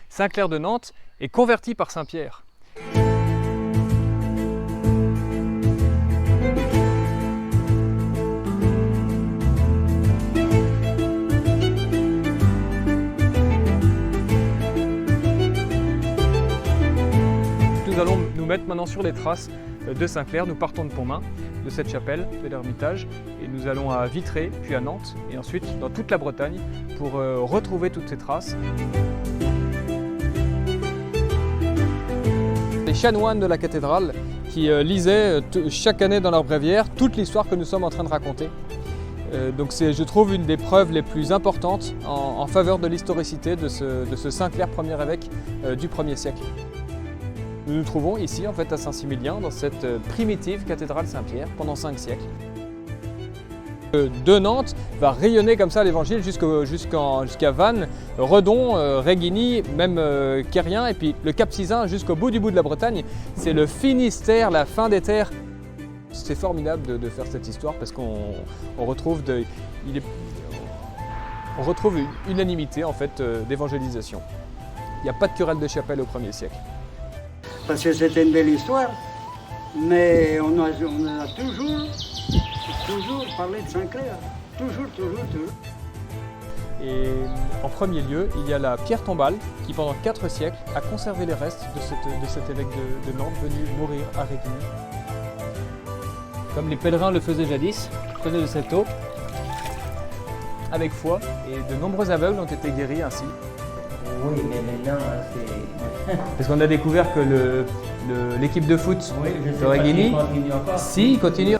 Saint-Clair de Nantes est converti par Saint-Pierre. Nous allons nous mettre maintenant sur les traces de Saint-Clair. Nous partons de Pontmain, de cette chapelle, de l'Ermitage, et nous allons à Vitré, puis à Nantes, et ensuite dans toute la Bretagne pour retrouver toutes ces traces. Les chanoines de la cathédrale qui lisaient chaque année dans leur bréviaire toute l'histoire que nous sommes en train de raconter. Donc c'est, je trouve, une des preuves les plus importantes en faveur de l'historicité de ce Saint-Clair, premier évêque du 1er siècle. Nous nous trouvons ici en fait à Saint-Similien, dans cette primitive cathédrale Saint-Pierre pendant 5 siècles. De Nantes va rayonner comme ça l'évangile jusqu'à Vannes, Redon, Réginy, même Quérien, et puis le Cap Sizun jusqu'au bout de la Bretagne. C'est le Finistère, la fin des terres. C'est formidable de faire cette histoire parce qu'on retrouve une unanimité en fait d'évangélisation. Il n'y a pas de querelle de chapelle au 1er siècle. Parce que c'était une belle histoire, mais on a toujours parlé de Saint-Clair. Toujours. Et en premier lieu, il y a la pierre tombale qui, pendant 4 siècles, a conservé les restes de cet évêque de Nantes venu mourir à Réginy. Comme les pèlerins le faisaient jadis, prenaient de cette eau avec foi, et de nombreux aveugles ont été guéris ainsi. Oui, mais maintenant, c'est... Parce qu'on a découvert que l'équipe de foot de Réginy, continue encore. si, il continue.